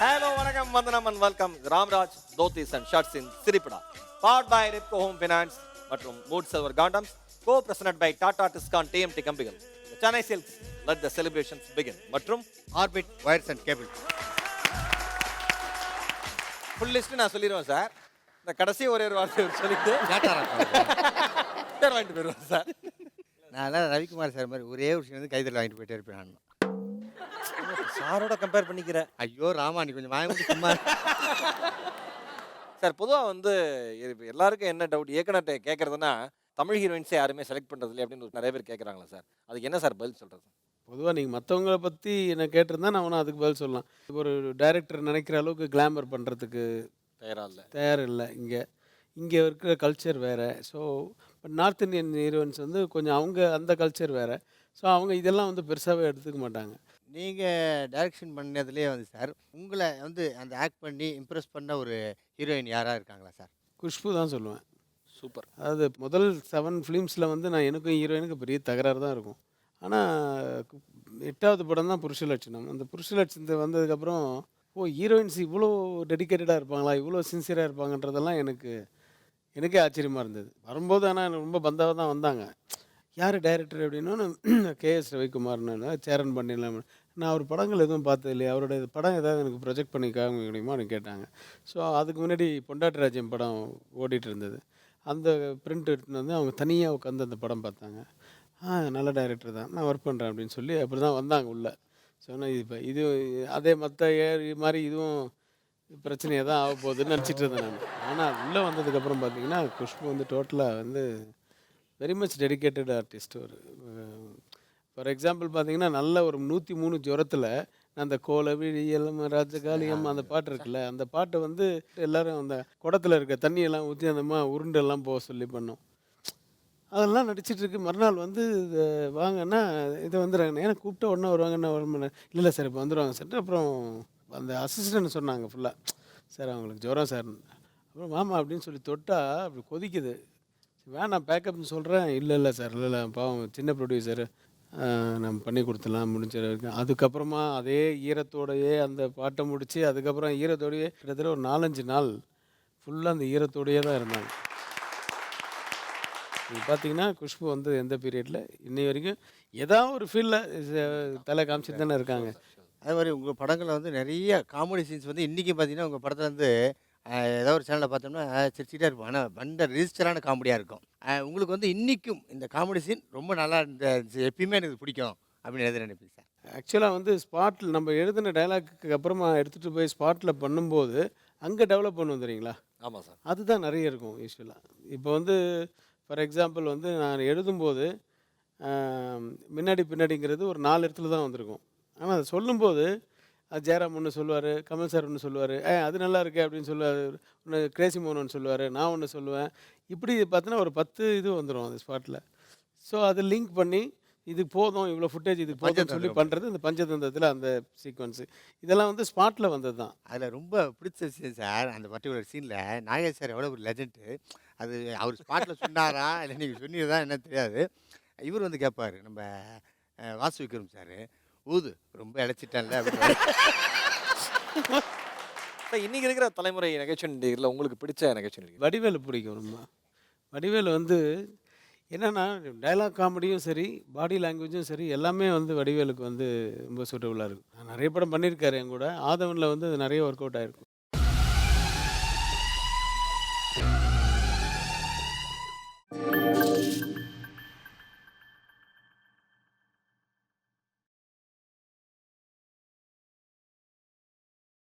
Hello, வணக்கம், வந்தனம் and welcome. Ramraj dhotis and shirts in சிரிப்படா. Powered by Ripco Home Finance மற்றும் Mood Silver Gardens. Co-presented by Tata Tiscon TMT கம்பிகள். The Chennai Silks. Let the celebrations begin. மற்றும் orbit wires and cable. Full list நான் சொல்லிடுவேன் sir. இந்த கடைசி ஒரே ஒரு வார்த்தை சொல்லிட்டு பேர் வாங்கிட்டு போயிடுவேன் சார். நான் ரவிக்குமார் சார் மாதிரி ஒரே ஒரு விஷயம் வந்து கைதல் வாங்கிட்டு போயிட்டே இருப்பேன் நான். சாரோட கம்பேர் பண்ணிக்கிற ஐயோ ராமா நீ கொஞ்சம் வாங்க சும்மா. சார் பொதுவாக வந்து எல்லாருக்கும் என்ன டவுட் ஏற்கனவே கேட்குறதுன்னா தமிழ் ஹீரோயின்ஸை யாருமே செலக்ட் பண்ணுறது இல்லை அப்படின்னு நிறைய பேர் கேட்குறாங்களா சார்? அதுக்கு என்ன சார் பதில் சொல்கிறது? பொதுவாக நீங்கள் மற்றவங்கள பற்றி என்ன கேட்டிருந்தா நான் ஒன்றும் அதுக்கு பதில் சொல்லலாம். ஒரு டைரக்டர் நினைக்கிற அளவுக்கு கிளாமர் பண்ணுறதுக்கு தயார் இல்லை. இங்கே இருக்கிற கல்ச்சர் வேறு. ஸோ நார்த் இந்தியன் ஹீரோயின்ஸ் வந்து கொஞ்சம் அவங்க அந்த கல்ச்சர் வேறு. ஸோ அவங்க இதெல்லாம் வந்து பெருசாகவே எடுத்துக்க மாட்டாங்க. நீங்கள் டைரக்ஷன் பண்ணதுலேயே வந்து சார் உங்களை வந்து அந்த ஆக்ட் பண்ணி இம்ப்ரெஸ் பண்ண ஒரு ஹீரோயின் யாராக இருக்காங்களா சார்? குஷ்பு தான் சொல்லுவேன். சூப்பர். அதாவது முதல் 7 ஃபிலிம்ஸில் வந்து நான் எனக்கும் ஹீரோயினுக்கு பெரிய தகராறு தான் இருக்கும். ஆனால் 8வது படம் தான் புருஷலட்சணம். அந்த புருஷலட்சணத்தை வந்ததுக்கப்புறம் ஹீரோயின்ஸ் இவ்வளோ டெடிக்கேட்டடாக இருப்பாங்களா, இவ்வளோ சின்சியராக இருப்பாங்கன்றதெல்லாம் எனக்கே ஆச்சரியமாக இருந்தது வரும்போது. ஆனால் எனக்கு ரொம்ப பந்தாவாக தான் வந்தாங்க. யார் டைரக்டர் அப்படின்னா கேஎஸ் ரவிக்குமார்னு சேரன் பண்ணிடலாம். நான் அவர் படங்கள் எதுவும் பார்த்தது இல்லையா, அவரோட படம் ஏதாவது எனக்கு ப்ரொஜெக்ட் பண்ணி காமிக்க முடியுமான்னு கேட்டாங்க. ஸோ அதுக்கு முன்னாடி பொண்டாட்டி ராஜ்யம் படம் ஓடிட்டு இருந்தது. அந்த பிரிண்ட் எடுத்துன்னு வந்து அவங்க தனியாக உட்காந்து அந்த படம் பார்த்தாங்க. நல்ல டைரக்டர் தான், நான் ஒர்க் பண்ணுறேன் அப்படின்னு சொல்லி அப்படி தான் வந்தாங்க உள்ளே. சொன்னால் இது அதே மற்ற மாதிரி இதுவும் பிரச்சனையாக தான் ஆக போகுதுன்னு நினச்சிட்டு இருந்தேன் நான். ஆனால் உள்ளே வந்ததுக்கப்புறம் பார்த்தீங்கன்னா குஷ்பு வந்து டோட்டலாக வந்து வெரி மச் டெடிக்கேட்டட் ஆர்டிஸ்ட். ஒரு ஃபார் எக்ஸாம்பிள் பார்த்தீங்கன்னா நல்ல ஒரு 103 ஜுரத்தில் நான் அந்த கோலவிழியலம் ராஜகாலியம் அந்த பாட்டு இருக்குல்ல, அந்த பாட்டை வந்து எல்லோரும் அந்த குடத்தில் இருக்க தண்ணியெல்லாம் ஊற்றி அந்த உருண்டெல்லாம் போக சொல்லி பண்ணோம். அதெல்லாம் நடிச்சிட்ருக்கு. மறுநாள் வந்து வாங்கன்னா இதை வந்துடுறாங்க. ஏன்னா கூப்பிட்ட உடனே வருவாங்கன்னா வர இல்லை சார் இப்போ வந்துடுவாங்க சார். அப்புறம் அந்த அசிஸ்டன்ட் சொன்னாங்க ஃபுல்லாக, சார் அவங்களுக்கு ஜுரம் சார். அப்புறம் மாமா அப்படின்னு சொல்லி தொட்டால் அப்படி கொதிக்குது. வேணாம் பேக்கப்னு சொல்கிறேன். இல்லை சார், இல்லை பாவம் சின்ன ப்ரொடியூசர், நம்ம பண்ணி கொடுத்துலாம் முடிஞ்ச வரைக்கும். அதுக்கப்புறமா அதே ஈரத்தோடையே அந்த பாட்டை முடித்து அதுக்கப்புறம் ஈரத்தோடையே கிட்டத்தட்ட ஒரு 4-5 நாள் ஃபுல்லாக அந்த ஈரத்தோடையே தான் இருந்தாங்க. நீங்கள் பார்த்தீங்கன்னா குஷ்பு வந்து எந்த பீரியடில் இன்னை வரைக்கும் ஏதாவது ஒரு ஃபீல்டில் தலை காமிச்சிட்டு தானே இருக்காங்க. அதே மாதிரி உங்கள் படங்களில் வந்து நிறைய காமெடி சீன்ஸ் வந்து இன்றைக்கும் பார்த்தீங்கன்னா உங்கள் படத்தில் வந்து ஏதோ ஒரு சேனலில் பார்த்தோம்னா சிரிச்சிட்டே இருக்கும். ஆனால் வந்த ரிஜிஸ்டரான காமெடியாக இருக்கும். உங்களுக்கு வந்து இன்றைக்கும் இந்த காமெடி சீன் ரொம்ப நல்லா எப்பயுமே எனக்கு பிடிக்கும் அப்படின்னு எது நினைப்பீங்க சார்? ஆக்சுவலாக வந்து ஸ்பாட்டில் நம்ம எழுதின டைலாக்கு அப்புறமா எடுத்துகிட்டு போய் ஸ்பாட்டில் பண்ணும்போது அங்கே டெவலப் பண்ணுவோம் தெரியுங்களா? ஆமாம் சார். அதுதான் நிறைய இருக்கும் யூஸ்வலாக. இப்போ வந்து ஃபார் எக்ஸாம்பிள் வந்து நான் எழுதும்போது முன்னாடி பின்னாடிங்கிறது ஒரு 4 இடத்துல தான் வந்திருக்கும். ஆனால் அதை சொல்லும்போது ஜெயராம் ஒன்று சொல்லுவார், கமல் சார் ஒன்று சொல்லுவார், அது நல்லா இருக்கே அப்படின்னு சொல்லுவார், ஒன்று கிரேசி மோகன் ஒன்று சொல்லுவார், நான் ஒன்று சொல்லுவேன். இப்படி பார்த்தீங்கன்னா ஒரு 10 இது வந்துடும் அந்த ஸ்பாட்டில். ஸோ அதை லிங்க் பண்ணி இது போதும், இவ்வளோ ஃபுட்டேஜ் இதுக்கு போதும்னு சொல்லி பண்ணுறது இந்த பஞ்சதந்திரத்தில் அந்த சீக்வன்ஸு. இதெல்லாம் வந்து ஸ்பாட்டில் வந்தது தான். அதில் ரொம்ப பிடிச்ச விஷயம் சார், அந்த பர்டிகுலர் சீனில் நாகேஷ் சார் எவ்வளோ ஒரு லெஜெண்டு. அது அவர் ஸ்பாட்டில் சொன்னாரா இல்லை நீங்கள் சொன்னீங்கதான் என்ன தெரியாது. இவர் வந்து கேட்பார் நம்ம வாசு விக்ரம் சார், ஊது ரொம்ப இழைச்சிட்டேன்ல அப்படின்னு. இன்னைக்கு இருக்கிற தலைமுறை நகைச்சுவை நடிகர்ல உங்களுக்கு பிடிச்ச நகைச்சுவை நடிகர்? வடிவேலு பிடிக்கும் ரொம்ப. வடிவேலு வந்து என்னென்னா டைலாக் காமெடியும் சரி, பாடி லாங்குவேஜும் சரி, எல்லாமே வந்து வடிவேலுக்கு வந்து ரொம்ப சூட்டபுளாக இருக்கும். நான் நிறைய படம் பண்ணியிருக்காரு என் கூட. ஆதவனில் வந்து அது நிறைய ஒர்க் அவுட் ஆகிருக்கும்.